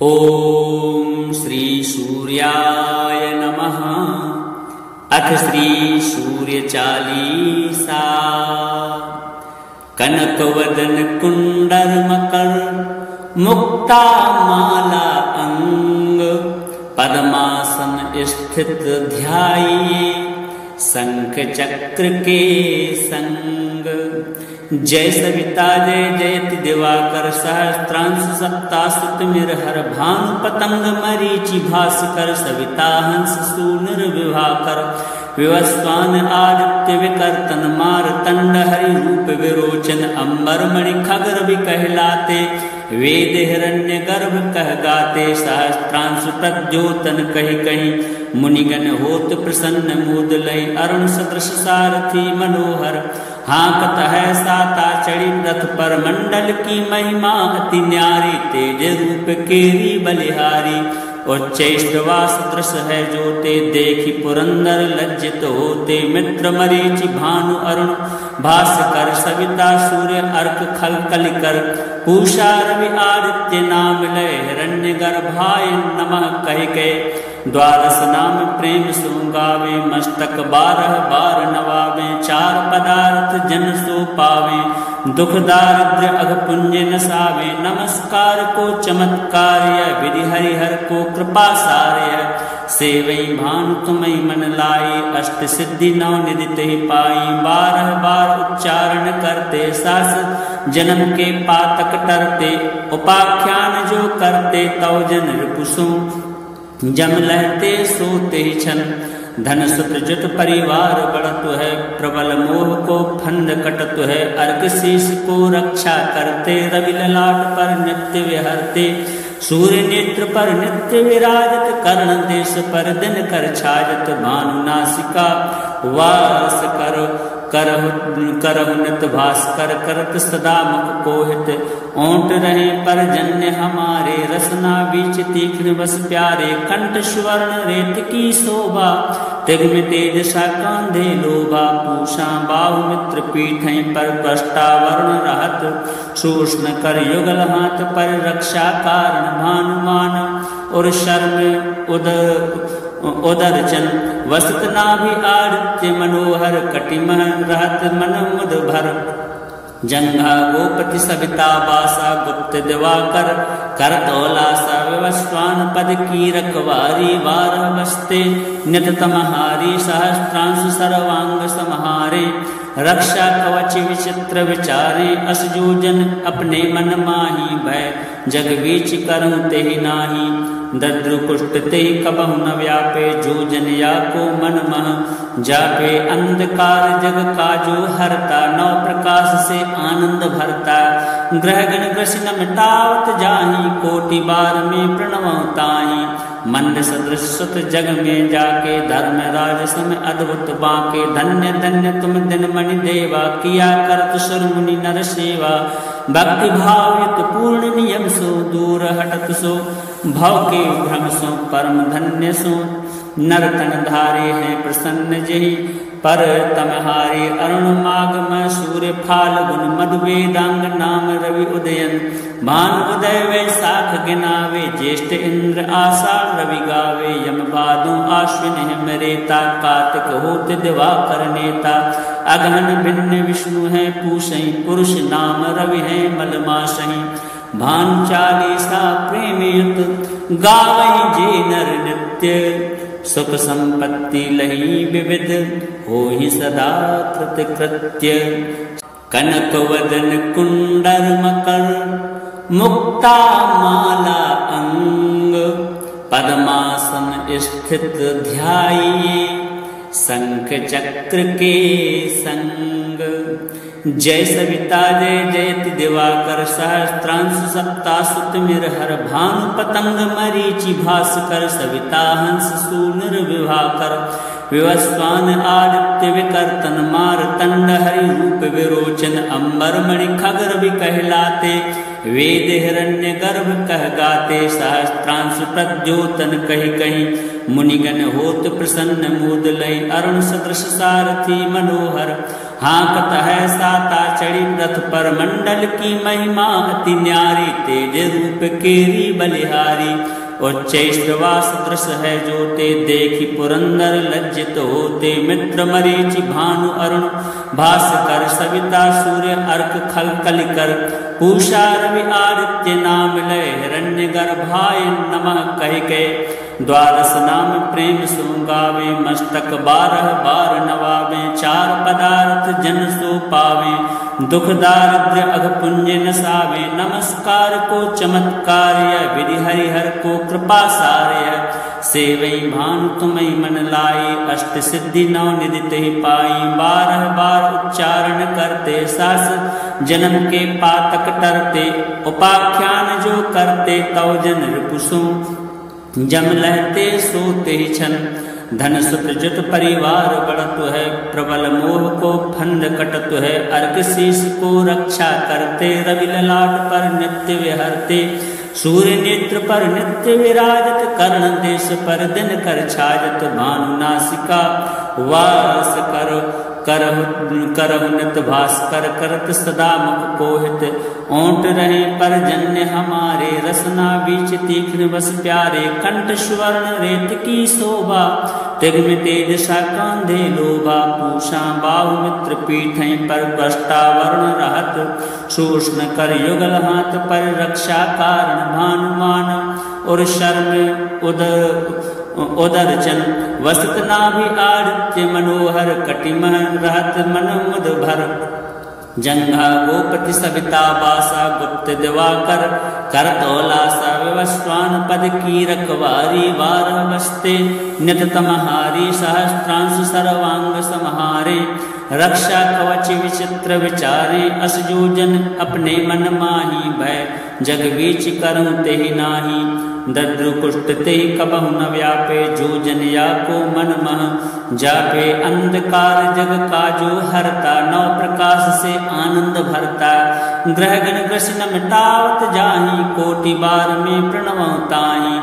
ओम श्री सूर्याय नमः। अथ श्री सूर्य चालीसा। कनक वदन कुंडल मकर मुक्ता माला अंग, पद्मासन स्थित ध्याये शंख चक्र के संग। जय सविता जय जयति दिवाकर सहस्त्रांश सप्ताश्रुतमिर हर भानु पतंग मरीचि भास्कर। सविता हंस सूनुर विभाकर विवस्वान आदित्य विकर्तन मारतंड हरि रूप विरोचन। अंबर मणि खगर भी कहलाते वेद हिरण्य गर्भ कह गाते। सहस्त्रांश प्रद्योतन कही कही मुनिगण होत प्रसन्न मोद लय। अरुण सदृश सारथी मनोहर हाँकत है साता चढ़ी रथ पर। मंडल की महिमा अति न्यारी तेज रूप केरी बलिहारी। उच्च श्रवा सदृश है जोते देखी पुरंदर लज्जित होते। मित्र मरीचि भानु अरुण भास्कर सविता सूर्य अर्क खल कलिकर। पूषा रवि आदित्य नाम लय हिरण्य गर्भाय नमः कह के। द्वादश नाम प्रेम सो गावे मस्तक 12 बार नवावे। चार पदार्थ जन सो पावे दुख दारिद्र अघ पुण्य नसावे। नमस्कार को चमत्कार्य विधि हरिहर को कृपा सार्य। सेवई भानु तुम्हें मन लाई अष्ट सिद्धि नौ निधि ते पाई। 12 बार उच्चारण करते सास जन्म के पातक टरते। उपाख्यान जो करते तौ जन रिपुसु जम लहते सोते छन। धन सुत जुत परिवार बढ़त है प्रबल मोह को फंद कटत है। अर्क शीश को रक्षा करते रवि ललाट पर नित्य विहरते। सूर्य नेत्र पर नित्य विराजत कर्ण देश पर दिन कर छाजत। भानु नासिका वास करहु नित भास्कर करत सदा मुख कोहित। ओंट रहे पर जन्य हमारे रसना बीच तीक्ष्ण बस प्यारे। कंठ स्वर्ण रेत की शोभा तिग्म तेज सा कांधे लोभा। पूषा बाहु मित्र पीठें पर पष्टावर्ण रहत। शोषण कर युगल हाथ पर रक्षा कारण। भानुमान और शर्म उदरचन वसत नाभि आदित्य मनोहर। कटिमह रहत मन मुद भर। जंघा गोपति सविता बासा गुप्त दिवाकर। करतौला सा विवस्वान पद की रखवारी। 12 बसते नित तमहारी सहस्त्रांश सर्वांग समहारे। रक्षा कवच विचित्र विचारे असजो जन अपने मन माही। भय जग बीच करूं तेहि नाही दद्रु कुष्ठ तेहि कबहु न व्यापे। जो जन या को मन मह जापे अंधकार जग काजो हरता। 9 प्रकाश से आनंद भरता। ग्रह गण ग्रस न मिटावत जाहि कोटि बार में प्रणवताहि। मंद सदृश सुत जग में जाके धर्म राज सम अद्भुत बाके। धन्य धन्य तुम दिन मणि देवा किया करत सुर मुनि नर सेवा। भक्ति भाव युत पूर्ण नियम सो दूर हटत सो। भव के भ्रम सो परम धन्य सो। नर तन धारे हैं प्रसन्न जहि पर तमहारे। अरुण मागम सूर्य फाल्गुन मधु वेदांग नाम रवि उदयन। भान उदय वैसाख गिनावे ज्येष्ठ इंद्र आषाढ़ रवि गावे। यम भादु आश्विन हिम रेता कार्तिक होत दिवाकर नेता। अगहन भिन्न विष्णु है पूषई पुरुष नाम रवि है मलमासहि। भानु चालीसा प्रेम युत गावहि जे नर नित्य। सुख संपत्ति लही विविध होहि सदा कृत कृत्य। कनक वदन कुंडल मकर मुक्ता माला अंग, पद्मासन स्थित ध्याये शंख चक्र के संग। जय सविता जय जयति दिवाकर सहस्त्रांश सप्ताश्रुतमिर हर भानु पतंग मरीचि भास्कर। सविता हंस सूनुर विभाकर विवस्वान आदित्य विकर्तन मारतंड हरि रूप विरोचन। अंबर मणि खगर भी कहलाते वेद हिरण्य गर्भ कह गाते। सहस्त्रांश प्रद्योतन कही कही मुनिगण होत प्रसन्न मोद लय। अरुण सदृश सारथी मनोहर हाँकत है साता चढ़ी रथ पर मंडल की महिमा अति न्यारी तेज रूप केरी बलिहारी। उच्च श्रवास दृश्य है जोते देखी पुरंदर लज्जित होते मित्र मरीचि भानु अरुण भास्कर सविता सूर्य अर्क खल कलिकर पूषा रवि आदित्य नाम लय हिरण्य गर्भाय नमः कह के द्वादश नाम प्रेम सो गावे मस्तक 12 बार नवावे 4 पदार्थ जन सो पावे दुख दारिद्र अघ पुण्य नसावे नमस्कार को चमत्कार्य विधि हरिहर को कृपा सार्य सेवई भानु तुम्हें मन लाई अष्ट सिद्धि नौ निधि ते पाई 12 बार उच्चारण करते सास जन्म के पातक टरते उपाख्यान जो करते तव जन रिपुसु जम लहते सोते छन धन सुत जुत परिवार बढ़त है प्रबल मोह को फंद कटत है अर्क शीश को रक्षा करते रवि ललाट पर नित्य विहरते सूर्य नेत्र पर नित्य विराजत कर्ण देश पर दिन कर छाजत भानु नासिका वास करहु नित भास्कर करत सदा मुख कोहित ओंट रहे पर जन्य हमारे रसना बीच तीक्ष्ण बस प्यारे कंठ स्वर्ण रेत की शोभा तिग्म तेज सा कांधे लोभा पूषा बाहु मित्र पीठें पर कष्टावर्ण रहत शोषण कर युगल हाथ पर रक्षा कारण भानुमान और शर्म उदरचन वसत नाभि आदित्य मनोहर कटिमह रहत मन मुद भर जंघा गोपति सविता बासा गुप्त दिवाकर करतौलासा विवस्वान पद की रखवारी 12 बस्ते नित तमहारी सहस्त्रांश सर्वांग समहारे रक्षा कवच विचित्र विचारे असजोजन अपने मन माही भय जग बीच करूं तेहि नाही दद्रु कुष्ठ ते कबहु न व्यापे जो जन या को मन मह जापे अंधकार जग का जो हरता 9 प्रकाश से आनंद भरता ग्रहगण ग्रसन मिटावत जाहि कोटि बार में प्रणवताहि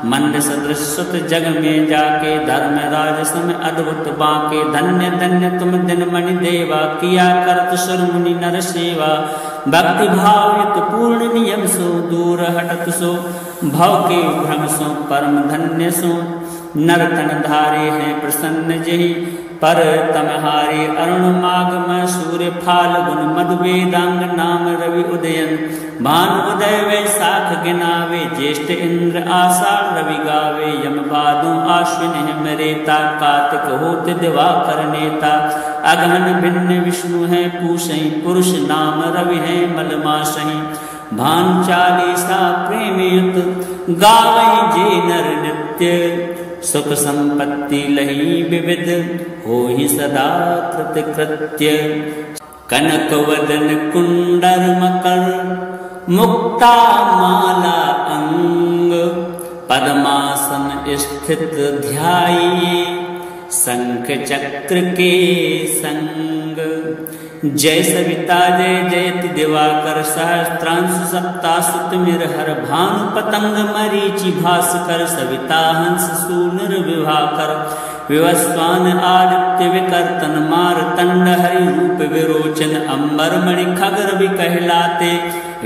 मंद सदृश सुत जग में जाके धर्म राज सम अद्भुत बाके धन्य धन्य तुम दिन मणि देवा किया करत सुर मुनि नर सेवा भक्ति भाव युत पूर्ण नियम सो दूर हटत सो भव के भ्रम सो परम धन्य सो नर तन धारे हैं प्रसन्न जहि पर तमहारी अरुण मागम सूर्य फाल्गुन मधु वेदांग नाम रवि उदयन भानु उदय वैशाख गिनावे ज्येष्ठ इंद्र आषाढ़ रवि गावे यम भादो आश्विन हेमरेता कार्तिक होत दिवाकर नेता अगहन भिन्न विष्णु है पूषई पुरुष नाम रवि है मलमासहि भानु चालीसा प्रेमयुत गावै जे नर नित्य सुख संपत्ति लही विविध हो ही सदा कृतकृत्य कनक वदन कुंडर मकर मुक्ता माला अंग पद्मासन स्थित ध्याये शंख चक्र के संग जय सविता जय जयति दिवाकर सहस्त्रांश सप्तासुत मिरहर भानु पतंग मरीचि भास्कर सविता हंस सूनर विभाकर विवस्वान आदित्य विकर्तन मारतंड हरि रूप विरोचन अंबर मणि खगर भी कहलाते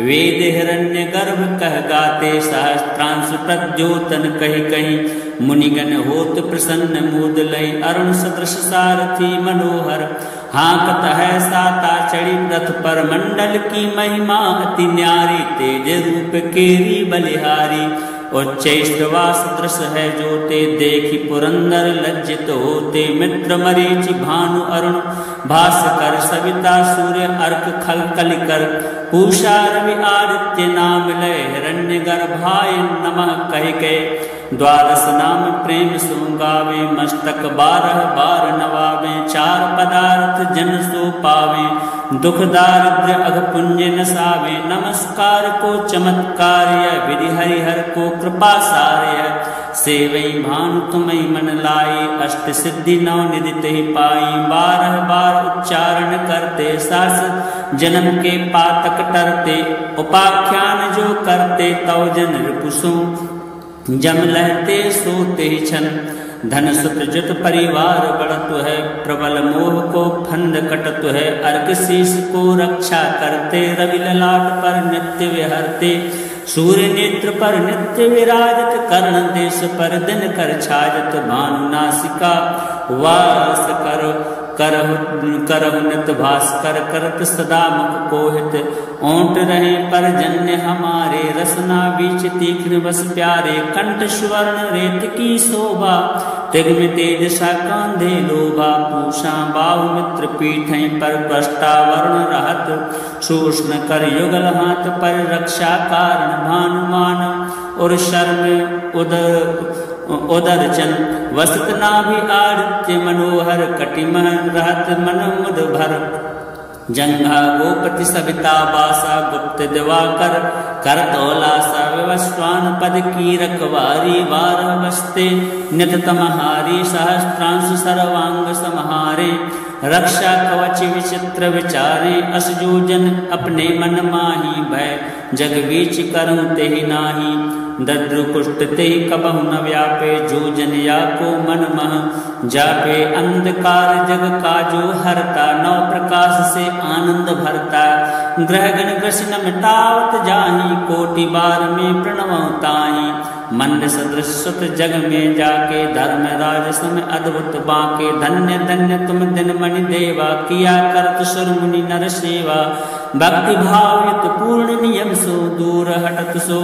वेद हिरण्य गर्भ कह गाते सहस्त्रांश प्रद्योतन कही कही मुनिगण होत प्रसन्न मोद लय अरुण सदृश सारथी मनोहर हाँकत है साता चढ़ी रथ पर मंडल की महिमा अति न्यारी तेज रूप केरी बलिहारी उच्च श्रवास दृश्य है जोते देखी पुरंदर लज्जित होते मित्र मरीचि भानु अरुण भास्कर सविता सूर्य अर्क खल कलिकर पूषा रवि आदित्य नाम लय हिरण्य गर्भाय नमः कह के द्वादश नाम प्रेम सो गावे मस्तक 12 बार नवावे 4 पदार्थ जन सो पावे दुख दारिद्र अघ पुण्य नसावे नमस्कार को चमत्कार्य विधि हरिहर को कृपा सार्य सेवई भानु तुम्हें मन लाई अष्ट सिद्धि 9 निधि ते पाई 12 बार उच्चारण करते सास जन्म के पातक टरते उपाख्यान जो करते तव जन रिपुसु जम लहते सोते छन धन सुत जुत परिवार बढ़त है, प्रबल मोह को फंद कटत है। अर्क शीश को रक्षा करते, रवि ललाट पर नित्य विहरते। सूर्य नेत्र पर नित्य विराजत, कर्ण देश पर दिन कर छाजत। भानु नासिका वास करहु नित भास्कर, करत सदा मुख कोहित। ओंठ रहे परजन्य हमारे, रसना बीच तीक्ष्ण बस प्यारे। कंठ स्वर्ण रेत की शोभा, तिग्म तेज सा कांधे लोभा। पूषा बाहु मित्र पीठें पर, बष्टा वर्ण रहत। शोषण कर युगल हाथ पर, रक्षा कारण भानुमान। और शर्म उदर चन वसत नाभि आदित्य मनोहर। कटिमह रहत मन मुद भर, जंघा गोपति सविता बासा। गुप्त दिवाकर करतौलासा, विवस्वान पद की रखवारी। बारह बस्ते नित तमहारी, सहस्त्रांश सर्वांग समहारे। रक्षा कवच विचित्र विचारे, असजोजन अपने मन माही। भय जग बीच करूं तेहि नाही, दद्रु कुष्ठ तेहि कबहु न व्यापे। जो जन या को मन मह जापे, अंधकार जग काजो हरता। नौ प्रकाश से आनंद भरता, ग्रहगण कृष्ण मिटावत जाहि। कोटि बार में प्रणव ताहि, मंद सदृश सुत जग में जाके। धर्मराज सम अद्भुत बाके, धन्य धन्य तुम दिन मणि देवा। किया करत सुर मुनि नर सेवा, भक्ति भाव युत पूर्ण नियम सो। दूर हटत सो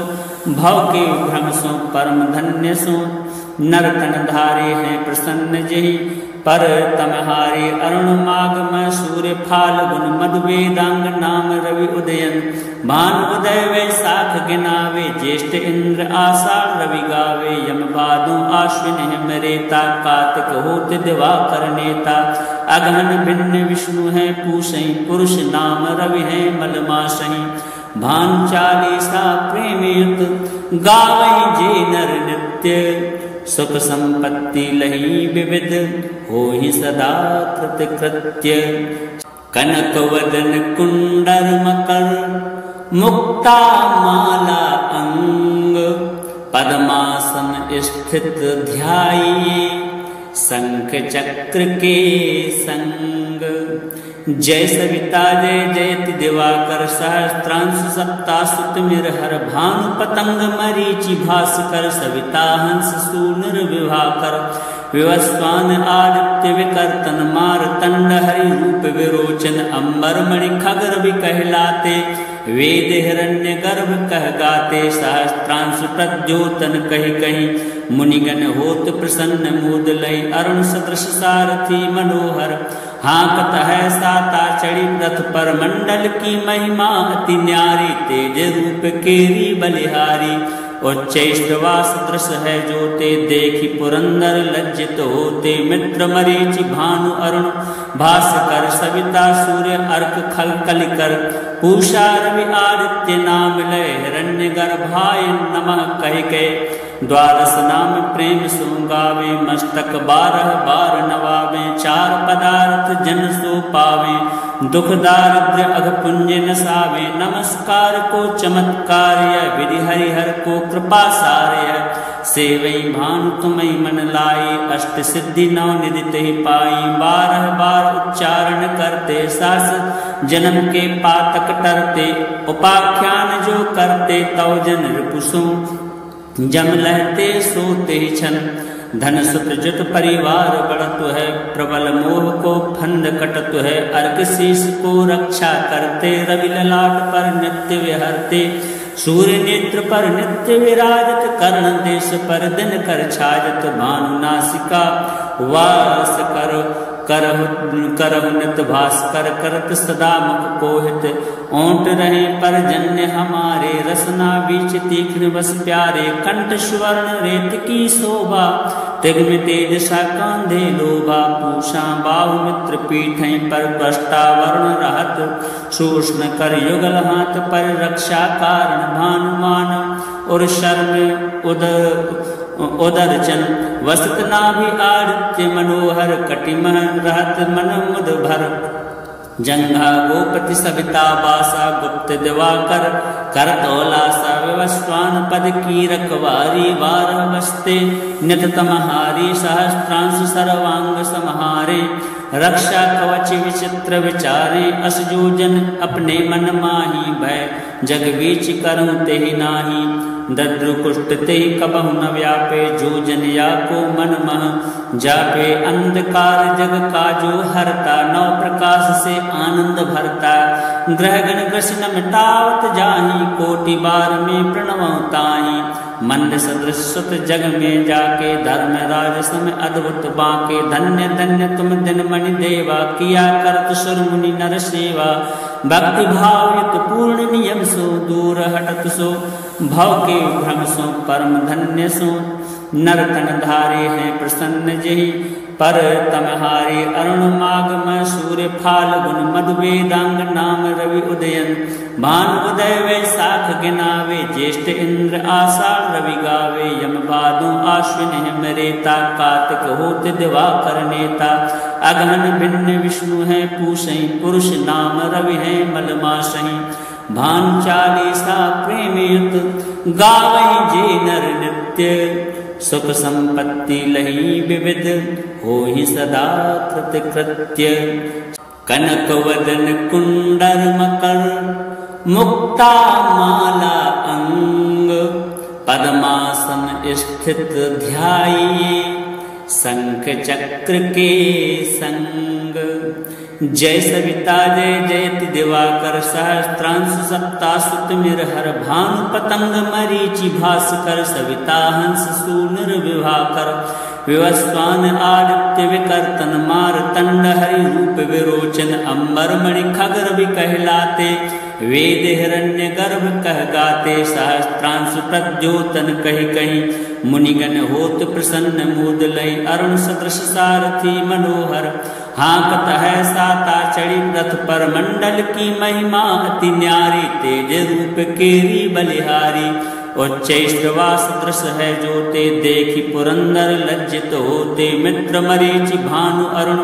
भव के भ्रम सो, परम धन्य सो। नर तन धारे हैं प्रसन्न जेहि, पर तमहारे। अरुण माग में सूर्य फाल्गुन, मधु वेदांग नाम रवि उदयन। भानु उदय वैसाख गिनावे, ज्येष्ठ इंद्र आषाढ़ रवि गावे। यम भादो आश्विन हिम रेता, कार्तिक होत दिवाकर नेता। अगहन भिन्न विष्णु है पूषई, पुरुष नाम रवि है मलमासई। भानु चालीसा प्रेम युत, गावै जे नर नित्य। सुख संपत्ति लही विविध, होहि सदा कृतकृत्य। कनक वदन कुंडल मकर, मुक्ता माला अंग। पद्मासन स्थित ध्याइये, शंख चक्र के संग। जय सविता जय जयति दिवाकर, सहस्त्रांश सप्ता सुत मिरहर। भानु पतंग मरीचि भास्कर, सविता हंस सूनुर विभाकर। विवस्वान आदित्य विकर्तन, मारतंड हरि रूप विरोचन। अंबर मणि खगर भी कहलाते, वेद हिरण्य गर्भ कह गाते। सहस्त्रांश प्रद्योतन कही कही, मुनिगण होत प्रसन्न मोद लई। अरुण सदृश सारथी मनोहर, हाँकत है साता चढ़ी रथ पर। मंडल की महिमा अति न्यारी, तेज रूप केरी बलिहारी। उच्चैश्रवा सदृश है जोते, देखी पुरंदर लज्जित होते। मित्र मरीचि भानु अरुण भास्कर, सविता सूर्य अर्क खल कलिकर। पूषा रवि आदित्य नाम लय, हिरण्य गर्भाय नमः कह के। द्वादश नाम प्रेम सो गावे, मस्तक 12 बार नवावे। चार पदार्थ जन सो पावे, दुख दारिद्र्य अघ पुण्य नसावे। नमस्कार को चमत्कार्य, विधि हरिहर को कृपा सार्य। सेवई भानु तुम्हें मन लाई, अष्ट सिद्धि नौ निधि तेहि पाई। 12 बार उच्चारण करते, सास जन्म के पातक टरते। उपाख्यान जो करते, तव जन रिपुसु जम लहते सोते छन। धन सुत जुत परिवार बढ़त है, प्रबल मोह को फंद कटत है। अर्क शीश को रक्षा करते, रवि ललाट पर नित्य विहरते। सूर्य नेत्र पर नित्य विराजत, कर्ण देश पर दिन कर छाजत। भानु नासिका वास करहु नित भास्कर, करत सदा मुख कोहित। ओंठ रहे परजन्य हमारे, रसना बीच तीक्ष्ण बस प्यारे। कंठ स्वर्ण रेत की शोभा, तिग्म तेज सा कांधे लोभा। पूषा बाहु मित्र पीठें पर, बष्टा वर्ण रहत। शोषण कर युगल हाथ पर, रक्षा कारण भानुमान। और शर्म उदर चन वसत नाभि आदित्य मनोहर। कटिमह रहत मन मुद भर, जंघा गोपति सविता बासा गुप्त दिवाकर कर तौलासा विवस्वान पद की रखवारी बारह बसते नित तमहारी सहस्त्रांश सर्वांग समहारे रक्षा कवच विचित्र विचारे असजोजन अपने मन माही भय जग बीच करूं ते नाही दद्रु कुष्ठ ते कबहु न व्यापे जो जन या को मन मह जापे अंधकार जग का जो हरता नौ प्रकाश से आनंद भरता ग्रहगण कृष्ण मिटावत जाही कोटि बार में प्रणवताही मंद सदृश सुत जग में जाके धर्म राज सम अद्भुत बाके धन्य धन्य तुम दिन मणि देवा किया करत सुर मुनि नर सेवा भक्ति भाव युक्त पूर्ण नियम सो दूर हटत सो भव के भ्रम सो परम धन्य सो नर तन धारे हैं प्रसन्न जही पर तमहारी अरुण मागम सूर्य फाल गुण मधु वेदांग नाम रवि उदयन भान उदय वे साख गिनावे ज्येष्ठ इंद्र आषाढ़ रवि गावे यम भादु आश्विन मरेता कार्तिक होत दिवाकर नेता अगहन भिन्न विष्णु है पूषई पुरुष नाम रवि है मलमासही भान चालीसा प्रेमयुत गावई जे नर नित्य सुख संपत्ति लही विविध हो ही सदा कृतकृत्य कनक वदन कुंडल मकर मुक्ता माला अंग पद्मासन स्थित ध्याये शंख चक्र के संग जय सविता जय जयति दिवाकर सहस्त्रांश सप्तासुत मिरहर भानु पतंग मरीचि भास्कर सविता हंस सूनर विभाकर विवस्वान आदित्य विकर्तन मारतंड हरि रूप विरोचन अंबर मणि खगर भी कहलाते वेद हिरण्य गर्भ कह गाते सहस्त्रांश प्रद्योतन कही कही मुनिगण होत प्रसन्न मोद लय अरुण सदृश सारथी मनोहर हाँकत है साता चढ़ी रथ पर मंडल की महिमा अति न्यारी तेज रूप केरी बलिहारी उच्चैश्रवा सदृश है जोते देखी पुरंदर लज्जित होते मित्र मरीचि भानु अरुण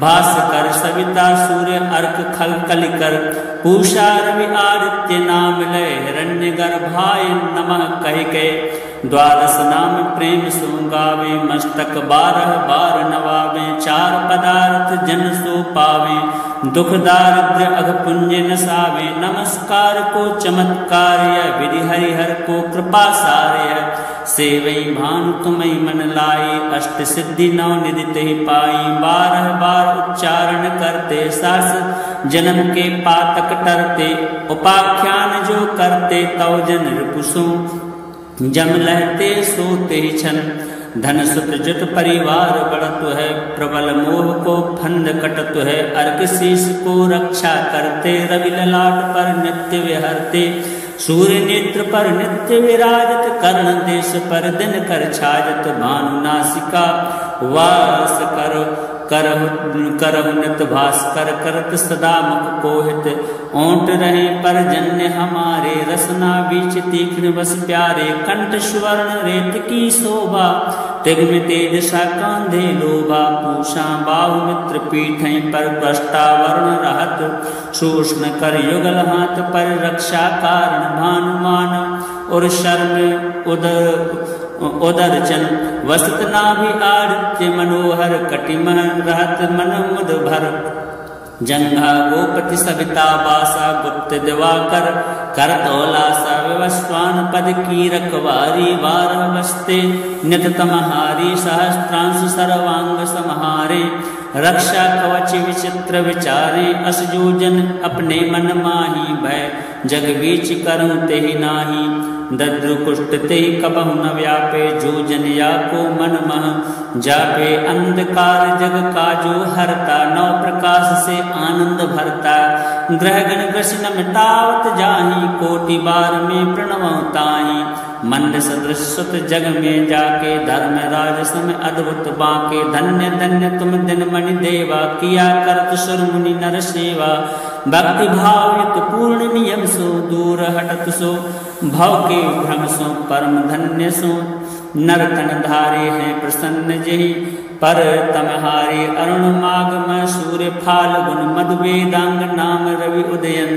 भास्कर सविता सूर्य अर्क खल कलिकर पूषा रवि आदित्य नाम लय हिरण्य गर्भाय नमः कह के द्वादश नाम प्रेम सो गावे मस्तक बारह बार नवावे चार पदार्थ जन सो पावे दुख दारिद्र अघ पुण्य नसावे नमस्कार को चमत्कार्य विधि हरिहर को कृपा सार्य सेवई भानु तुम्हें मन लाए अष्ट सिद्धि नौ निदित ही पाई बारह बार उच्चारण करते सास जन्म के पातक टरते उपाख्यान जो करते तव जन रिपुसों जम लहते सोते छन धन सुत जुत परिवार बढ़त है प्रबल मोह को फंद कटत है अर्क शीश को रक्षा करते रवि ललाट पर नित्य विहरते सूर्य नेत्र पर नित्य विराजत कर्ण देश पर दिन कर छाजत भानु नासिका वास करहु नित भास्कर करत सदा मुख कोहित ओंट रहे पर जन्य हमारे रसना बीच तीक्ष्ण बस प्यारे कंठ स्वर्ण रेत की शोभा तिग्म तेज सा कांधे लोभा पूषा बाहु मित्र पीठें पर वर्ण रहत शोषण कर युगल हाथ पर रक्षा कारण भानुमान और शर्म उदरचन वसत नाभि आदित्य मनोहर कटिमन रहत मन मुद भर जंघा गोपति सविता बासा गुप्त दिवाकर कर तौलासा विवस्वान पद की रखवारी बारह बसते नित तमहारी सहस्त्रांश सर्वांग समहारे रक्षा कवच विचित्र विचारे असजोजन अपने मन माही भय जग बीच करूं ते नाही दद्रु कुष्ठ ते कबहु न व्यापे जो जन या को मन मह जापे अंधकार जग का जो हरता नौ प्रकाश से आनंद भरता ग्रहगण कृष्ण मिटावत जाही कोटि बार में प्रणवताही मंद सदृश सुत जग में जाके धर्म राज सम अद्भुत बाके धन्य धन्य तुम दिन मणि देवा किया करत सुर मुनि नर सेवा भक्ति भाव युक्त पूर्ण नियम सो दूर हटत सो भव के भ्रम सो परम धन्य सो नर तन धारे हैं प्रसन्न जही पर तमहारी अरुण मागम सूर्य फाल्गुन मधु वेदांग नाम रवि उदयन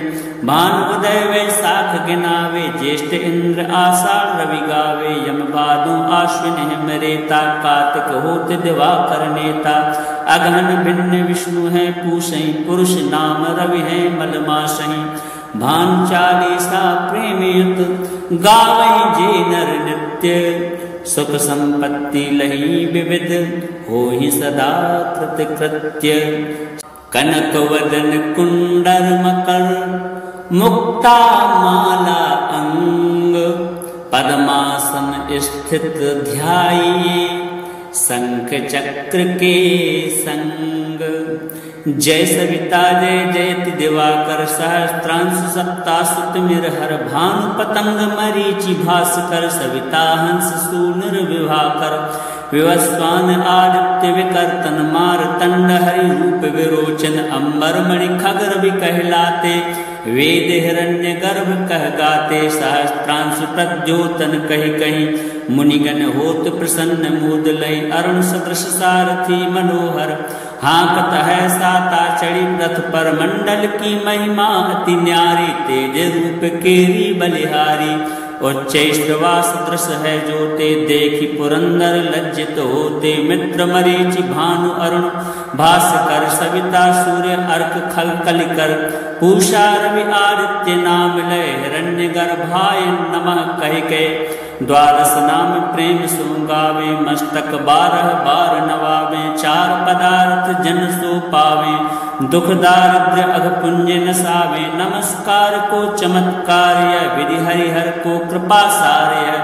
भान उदय वैशाख गिनावे ज्येष्ठ इंद्र आषाढ़ रवि गावे यम भादो आश्विन हिम रेता कार्तिक होत दिवाकर नेता अगहन भिन्न विष्णु है पूषई पुरुष नाम रवि है मलमासही भान चालीसा प्रेमयुत गावई जे नर नित्य सुख संपत्ति लही विविध हो ही सदा कृतकृत्य कनक वदन कुंडल मकर मुक्ता माला अंग पद्मासन स्थित ध्याये शंख चक्र के संग जय सविता जय जयति दिवाकर सहस्त्रांश सप्तासुत मिरहर भानु पतंग मरीचि भास्कर सविता हंस सूनुर विभाकर विवस्वान आदित्य विकर्तन मारतंड हरि रूप विरोचन अंबर मणि खगर भी कहलाते वेद हिरण्य गर्भ कह गाते सहस्त्रांश प्रद्योतन कही कही मुनिगण होत प्रसन्न मूद लय अरुण सदृश सारथी मनोहर हाँकत है साता चढ़ी रथ पर मंडल की महिमा अति न्यारी तेज रूप केरी बलिहारी उच्च श्रवास दृश है जोते देखी पुरंदर लज्जित होते मित्र मरीचि भानु अरुण भास्कर सविता सूर्य अर्क खल कलिकर पूषा रवि आदित्य नाम लय हिरण्य गर्भाय नमः कह के द्वादश नाम प्रेम सो गावे मस्तक 12 बार नवावे चार पदार्थ जन सो पावे दुख दारिद्र अघ पुण्य नसावे नमस्कार को चमत्कार्य विधि हरिहर को कृपा सार्य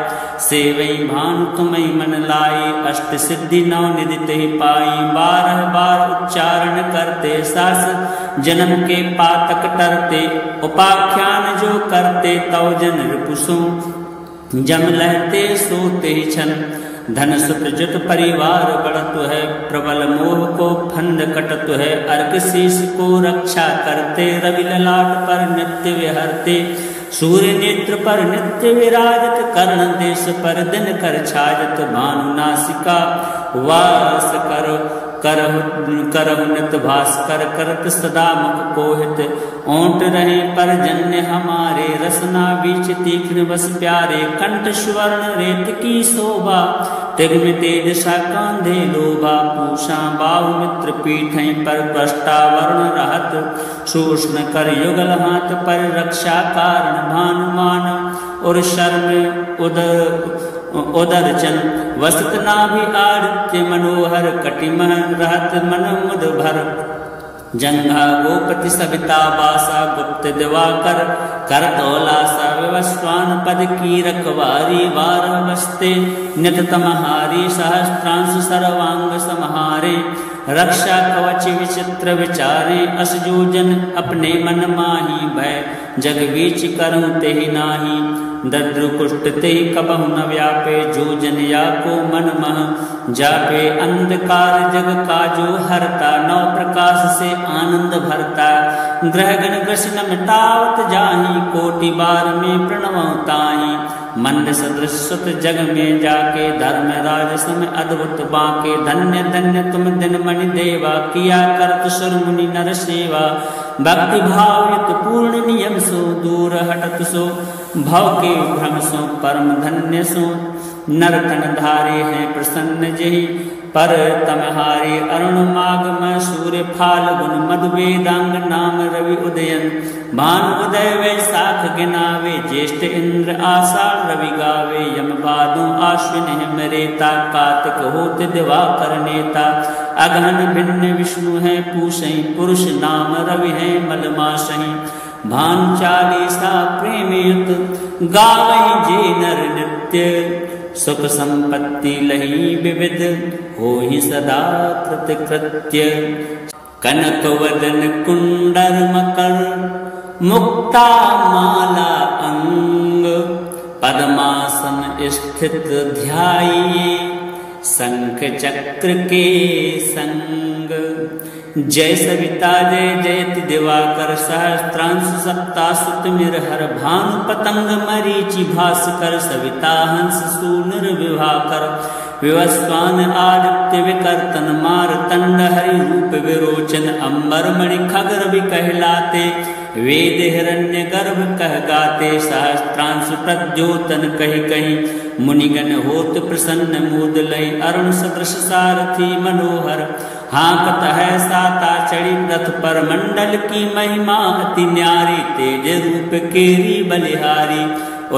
सेवई भानु तुम्हें मन लाई अष्ट सिद्धि नौ निधि ते पाई 12 बार उच्चारण करते सास जन्म के पातक टरते उपाख्यान जो करते तव जन रिपुसो जम लहते सोते छन धन सुत जुत परिवार बढ़त है प्रबल मोह को फंद कटत है अर्क शीश को रक्षा करते रवि ललाट पर नित्य विहरते सूर्य नेत्र पर नित्य विराजत कर्ण देश पर दिन कर छाजत भानु नासिका वास करहु नित भास्कर करत सदा मुख कोहित ओंट रहे पर जन्य हमारे रसना बीच तीक्ष्ण बस प्यारे कंठ स्वर्ण रेत की शोभा तिग्म तेज सा कांधे लोभा पूषा बाहु मित्र पीठ पर पष्टा वर्ण रहत सूक्ष्म कर युगल हाथ पर रक्षा कारण भानुमान और शर्म उदर चन वसत नाभि आदित्य मनोहर कटिमन रहत मन मुद भर जंघा गोपति सविता बासा गुप्त दिवाकर करतौलासा विवस्वान पद की रखवारी 12 बसते नित तमहारी सहस्त्रांश सर्वांग समहारे रक्षा कवच विचित्र विचारे अस जो जन अपने मन माही भय जग बीच करूं तेहि नाही दद्रु कुष्ठ ते कबहु न व्यापे जो जन या को मन मह जापे अंधकार जग का जो हरता नौ प्रकाश से आनंद भरता ग्रहगण कृष्ण मिटावत जाहि कोटि बार में प्रणवताहि मंद सदृश सुत जग में जाके धर्म राज सम अद्भुत बाके धन्य धन्य तुम दिन मणि देवा किया करत सुर मुनि नर सेवा भक्ति भावित पूर्ण नियम सो दूर हटत सो भव के भ्रम सो परम धन्य सो नरतन धारे हैं प्रसन्न जहि पर तमहारी अरुण मागम सूर्य फाल्गुन मधु वेदांग नाम रवि उदयन भान उदय वैशाख गिनावे ज्येष्ठ इंद्र आषाढ़ रवि गावे यम भादो आश्विन हिम रेता कार्तिक होत दिवाकर नेता अगहन भिन्न विष्णु है पूषई पुरुष नाम रवि है मलमासही भान चालीसा प्रेमयुत गावई जे नर नित्य सुख संपत्ति लही विविध हो ही सदा कृतकृत्य कनक वदन कुंडल मकर मुक्ता माला अंग पद्मासन स्थित ध्याये शंख चक्र के संग जय सविता जय जयति दिवाकर सहस्त्रांश सप्तासुत मिरहर भानु पतंग मरीचि भास्कर सविता हंस सूनुर विभाकर विवस्वान आदित्य विकर्तन मारतंड हरि रूप विरोचन अंबर मणि खगर भी कहलाते वेद हिरण्य गर्भ कह गाते सहस्त्रांश प्रद्योतन कही कही मुनिगण होत प्रसन्न मूद लय अरुण सदृश सारथी मनोहर हाँकत है साता चढ़ी रथ पर मंडल की महिमा अति न्यारी तेज रूप केरी बलिहारी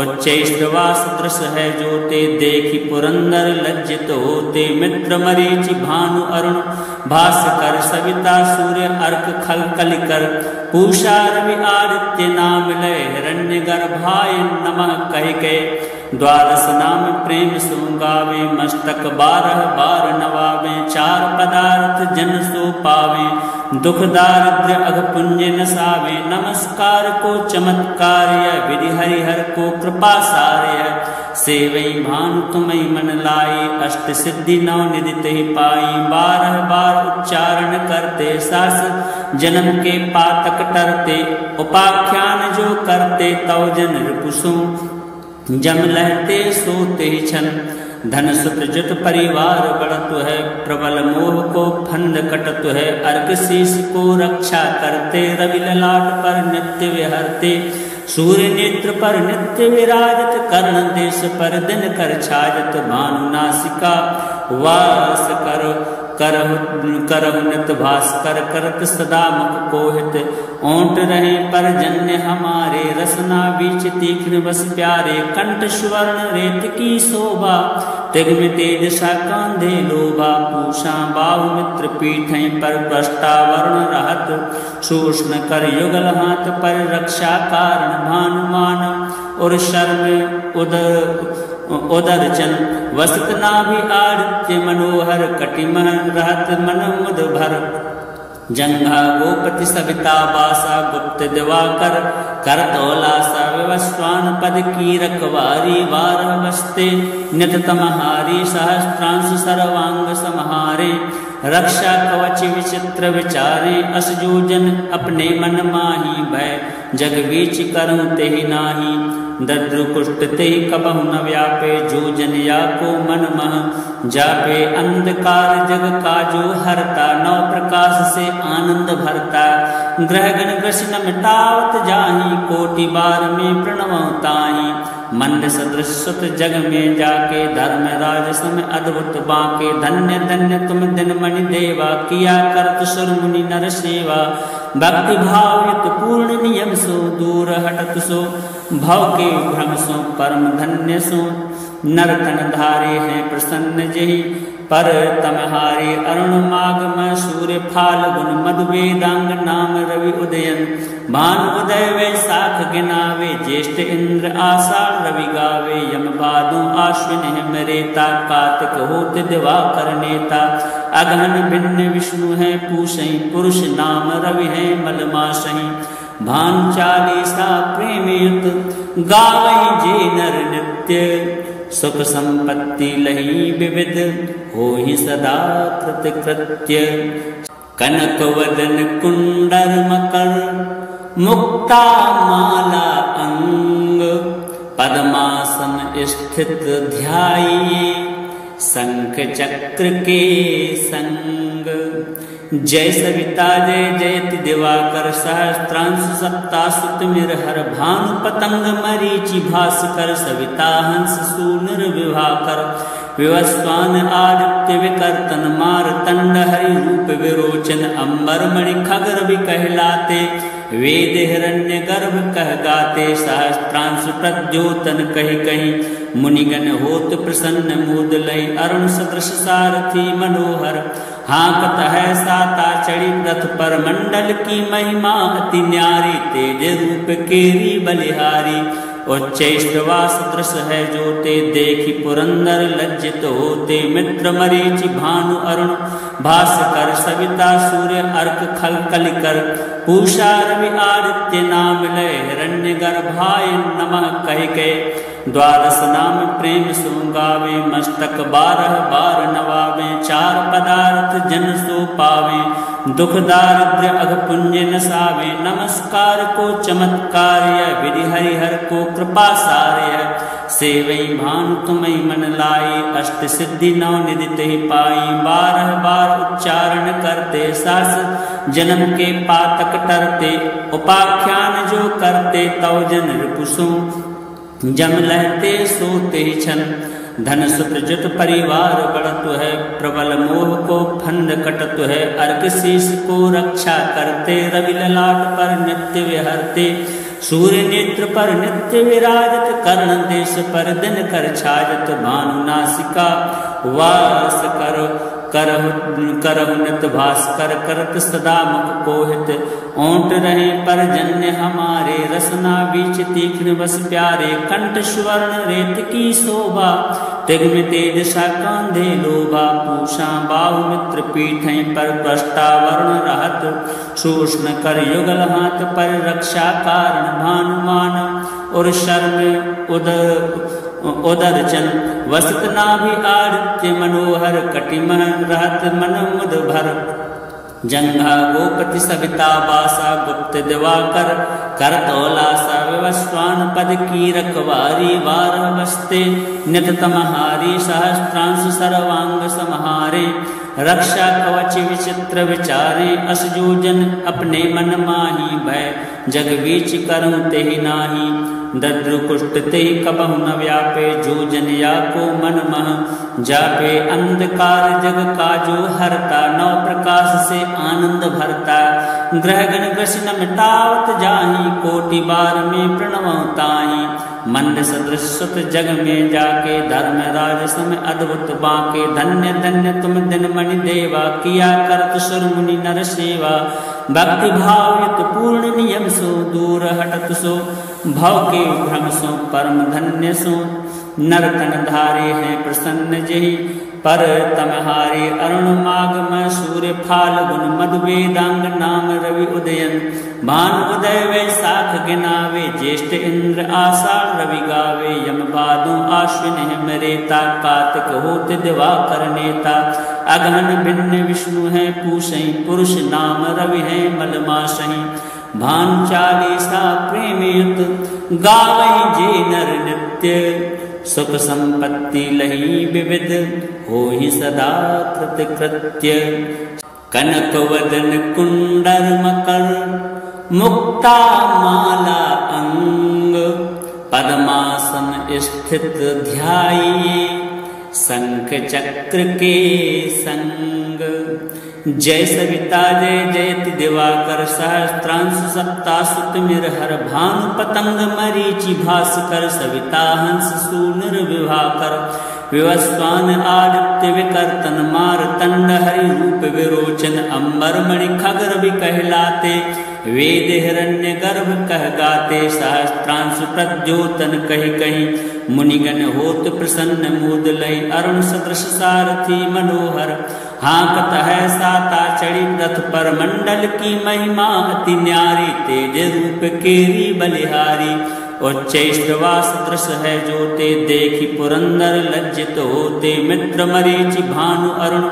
उच्चैश्रवा सदृश है जोते देखी पुरंदर लज्जित होते मित्र मरीचि भानु अरुण भास्कर सविता सूर्य अर्क खल कलिकर पूषा रवि आदित्य नाम लय हिरण्य गर्भाय नमः कह के द्वादश नाम प्रेम सो गावे मस्तक 12 बार नवावे 4 पदार्थ जन सो पावे दुख दारिद्र अघ पुण्य नसावे नमस्कार को चमत्कार्य विधि हरिहर को कृपा सार्य सेवई भानु तुम्हें मन लाई अष्ट सिद्धि नौ निधि ही पाई 12 बार उच्चारण करते सास जन्म के पातक टरते उपाख्यान जो करते तव जन रिपुसु जम लहते सोते छन धन सुत जुट परिवार बढ़त है प्रबल मोह को फंद कटत है अर्क शीश को रक्षा करते रवि ललाट पर नित्य विहरते सूर्य नेत्र पर नित्य विराजत कर्ण देश पर दिन कर छाजत भानु नासिका वास करहु नित भास्कर करत सदा मुख कोहित ओंट रहे पर जन्य हमारे रसना बीच तीक्ष्ण बस प्यारे कंठ स्वर्ण रेत की शोभा तिग्म तेज सा कांधे लोभा पूषा बाहु मित्र पीठें पर प्रष्टावर्ण रहत शोषण कर युगल हाथ पर रक्षा कारण भानुमान और शर्म उदरचन वसत नाभि आदित्य मनोहर कटिमन रहत मन मुद भर जंघा गोपति सविता बासा गुप्त दिवाकर करतौलासा विवस्वान पद की रखवारी 12 बसते नित तमहारी सहस्त्रांश सर्वांग समहारे रक्षा कवच विचित्र विचारे असजोजन अपने मन माही भय जग बीच करूं तेहि नाही दद्रु कुष्ठ ते कबहु न व्यापे जो जन या को मन मह जापे अंधकार जग का जो हरता नौ प्रकाश से आनंद भरता ग्रह गण ग्रसन मिटावत जाही कोटि बार में प्रणवताही मंद सदृश सुत जग में जाके धर्म राज सम अद्भुत बाके धन्य धन्य तुम दिन मणि देवा किया करत सुर मुनि नर सेवा भक्ति भाव युक्त पूर्ण नियम सो दूर हटत सो भव के भ्रम सो परम धन्य सो नर तन धारे हैं प्रसन्न जही पर तमहारे अरुण मागम सूर्य फाल्गुन मधु वेदांग नाम रवि उदयन भानु उदय वैशाख गिनावे ज्येष्ठ इंद्र आषाढ़ रवि गावे यम भादु आश्विन हिमरेता कार्तिक होत दिवाकर नेता अगहन भिन्न विष्णु है पूषई पुरुष नाम रवि है मलमासही भानु चालीसा प्रेमयुत गावहि जे नर नित्य सुख संपत्ति लही विविध हो ही सदा कृतकृत्य कनक वदन कुंडल मकर मुक्ता माला अंग पद्मासन स्थित ध्याये शंख चक्र के संग जय सविता जय जयति दिवाकर सहस्त्रांश सत्ता सुत मिरहर भानु पतंग मरीचि भास्कर सविता हंस सूनर विभाकर विवस्वान आदित्य विकर्तन मारतंड हरि रूप विरोचन अंबर मणि खगर भी कहलाते वेद हिरण्य गर्भ कह गाते सहस्त्रांश प्रद्योतन कही कही मुनिगण होत प्रसन्न मूद लय अरुण सदृश सारथी मनोहर हाँकत है साता चढ़ी रथ पर मंडल की महिमा अति न्यारी तेज रूप केरी बलिहारी उच्चैश्रवा सदृश है जोते देखी पुरंदर लज्जित होते मित्र मरीचि भानु अरुण भास्कर सविता सूर्य अर्क खल कलिकर पूषा रवि आदित्य नाम लय हिरण्य गर्भाय नमः कह के द्वादश नाम प्रेम सो गावे मस्तक 12 बार नवावे 4 पदार्थ जन सो पावे दुख दारिद्र अघ पुण्य नसावे नमस्कार को चमत्कार्य विधि हरिहर को कृपा सार्य सेवई भानु तुम्हें मन लाई, अष्ट सिद्धि नौ निधि ते पाई। 12 बार उच्चारण करते, सास जन्म के पातक टरते। उपाख्यान जो करते, तव जन रिपुसो जम लहते सोते छन। धन सुत जुत परिवार बढ़त है, प्रबल मोह को फंद कटत है। अर्क शीश को रक्षा करते, रवि ललाट पर नित्य विहरते। सूर्य नेत्र पर नित्य विराजत, कर्ण देश पर दिन कर छाजत। भानु नासिका वास करहु नित भास्कर, करत सदा मुख कोहित। ओंट रहे पर जन्य हमारे, रसना बीच तीक्ष्ण बस प्यारे। कंठ स्वर्ण रेत की शोभा, तिग्म तेज सा कांधे लोभा। पूषा बाहु मित्र पीठें पर, त्वष्टा वर्ण रहत। शोषण कर युगल हाथ पर, रक्षा कारण भानुमान। और शर्म उदर चन वसत नाभि आदित्य मनोहर। कटिमह रहत मन मुद भर, जंघा गोपति सविता बासा। गुप्त दिवाकर करतौलासा, विवस्वान पद की रखवारी। 12 बस्ते नित तमहारी, सहस्त्रांश सर्वांग समहारे। रक्षा कवच विचित्र विचारे, असजोजन अपने मन माही। भय जग बीच करूं तेहि नाही, दद्रु कुष्ठ ते कबहु न व्यापे। जो जन या को मन मह जापे, अंधकार जग का जो हरता। 9 प्रकाश से आनंद भरता, ग्रहगण ग्रस न मिटावत जाहि। कोटि बार में प्रणवताहि, मंद सदृश सुत जग में जाके। धर्म राज सम अद्भुत बाके, धन्य धन्य तुम दिन मणि देवा। किया करत सुर मुनि नर सेवा, भक्ति भाव युत पूर्ण नियम सो। दूर हटत सो भव के भ्रम सो, परम धन्य सो। नर तन धारे हैं प्रसन्न जहि, पर तमहारे। अरुण माग में सूर्य फाल्गुन, मधु वेदांग नाम रवि उदयन। भान उदय वैसाख गिनावे, ज्येष्ठ इंद्र आषाढ़ रवि गावे। यम भादों आश्विन हिम रेता, कार्तिक होत दिवाकर नेता। अगहन भिन्न विष्णु है पूषई, पुरुष नाम रवि है मलमासई। भान चालीसा प्रेम युत, गावै जे नर नित्य। सुख संपत्ति लही विविध, होहि सदा कृतकृत्य। कनक वदन कुंडल मकर, मुक्ता माला अंग। पद्मासन स्थित ध्याये, शंख चक्र के संग। जय सविता जय जयति दिवाकर, सहस्त्रांश सप्ता सुत मिरहर। भानु पतंग मरीचि भास्कर, सविता हंस सूनुर विभाकर। विवस्वान आदित्य विकर्तन, मारतंड हरि रूप विरोचन। अंबर मणि खगर भी कहलाते, वेद हिरण्य गर्भ कह गाते। सहस्त्रांश प्रद्योतन कही कही, मुनिगण होत प्रसन्न मोद लई। अरुण सदृश सारथी मनोहर, हाँकत है साता चढ़ी रथ पर। मंडल की महिमा अति न्यारी, तेज रूप केरी बलिहारी। उच्चैश्रवा सदृश है जोते, देखी पुरंदर लज्जित होते। मित्र मरीचि भानु अरुण,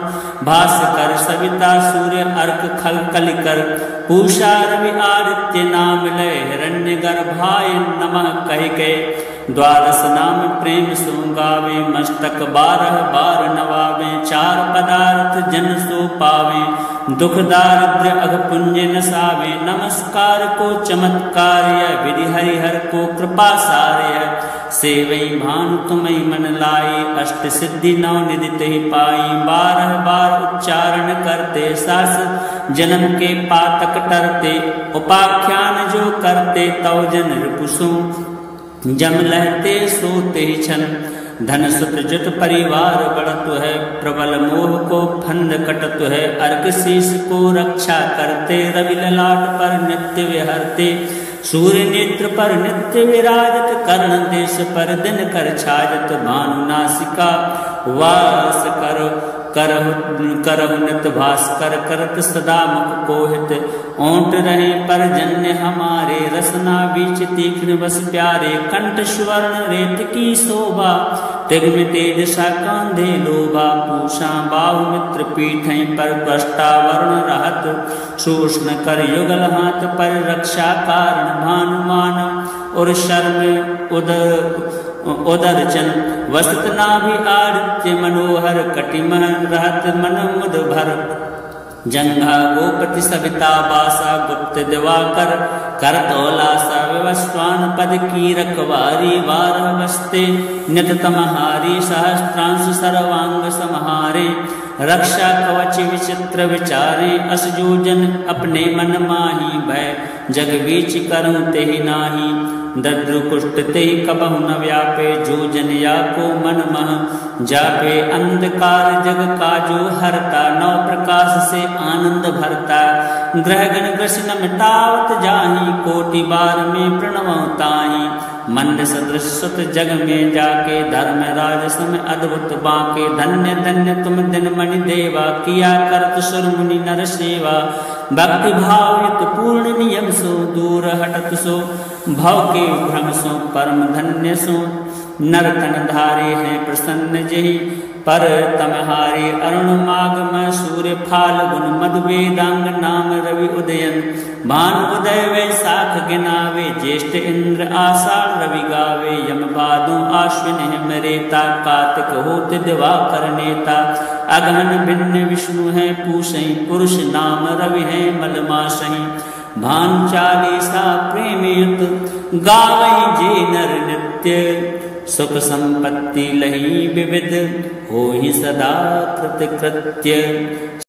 भास्कर सविता सूर्य अर्क खल कलिकर। पूषा रवि आदित्य नाम लय, हिरण्य गर्भाय नमः कह के। 12 नाम प्रेम सो गावे, मस्तक 12 बार नवावे। 4 पदार्थ जन सो पावे, दुख दारिद्र्य अघ पुण्य नसावे। नमस्कार को चमत्कार्य, विधि हरिहर को कृपा सार्य। सेवई भानु तुम्हें मन लाई, अष्ट सिद्धि 9 निधि ते पाई। 12 बार उच्चारण करते, सास जन्म के पातक टरते। उपाख्यान जो करते, तव जन रिपुसो जम लहते सोते छन। धन सुत जुत परिवार बढ़त है, प्रबल मोह को फंद कटत है। अर्क शीश को रक्षा करते, रवि ललाट पर नित्य विहरते। सूर्य नेत्र पर नित्य विराजत, कर्ण देश पर दिन कर छाजत। भानु नासिका वास करहु नित भास्कर, करत सदा मुख कोहित। ओंट रहे पर जन्य हमारे, रसना बीच तीक्ष्ण बस प्यारे। कंठ स्वर्ण रेत की शोभा, तिग्म तेज सा कांधे लोभा। पूषा बाहु मित्र पीठें पर, त्वष्टा वर्ण रहत। शोषण कर युगल हाथ पर, रक्षा कारण भानुमान। और शर्म उदरचन वसत नाभि आदित्य मनोहर कटिमह रहत मन मुद भर जंघा गोपति सविता बासा गुप्त दिवाकर करतौलासा विवस्वान पद की रखवारी बारह बस्ते नित तमहारी सहस्त्रांश सर्वांग समहारे रक्षा कवच विचित्र विचारे असजूजन अपने मन माही भय जग बीच करूं तेहि नाही दद्रु कुष्ठ तेहि कबहु न व्यापे जूजन या को मन मह जापे अंधकार जग काजो हरता नौ प्रकाश से आनंद भरता ग्रहगण ग्रसन मिटावत जाहि कोटि बार में प्रणवताहि मंद सदृश सुत जग में जाके धर्म राज सम अद्भुत बाके धन्य धन्य तुम दिन मणि देवा किया करत सुर मुनि नर सेवा भक्ति भाव युत पूर्ण नियम सो दूर हटत सो भव के भ्रम सो परम धन्य सो नर तन धारे हैं प्रसन्न जहि पर तमहारे अरुण मागम सूर्य फाल गुण मधु वेदांग नाम रवि उदयन भान उदय वैसाख गिनावे ज्येष्ठ इंद्र आषाढ़ रवि गावे यम भादो आश्विन हिमरेता कार्तिक होत दिवाकर नेता अगहन भिन्न विष्णु है पूषई पुरुष नाम रवि है मलमासहि भान चालीसा प्रेमयुत गावहि जे नर नित्य सुख संपत्ति लही विविध होहि सदा कृत कृत्य।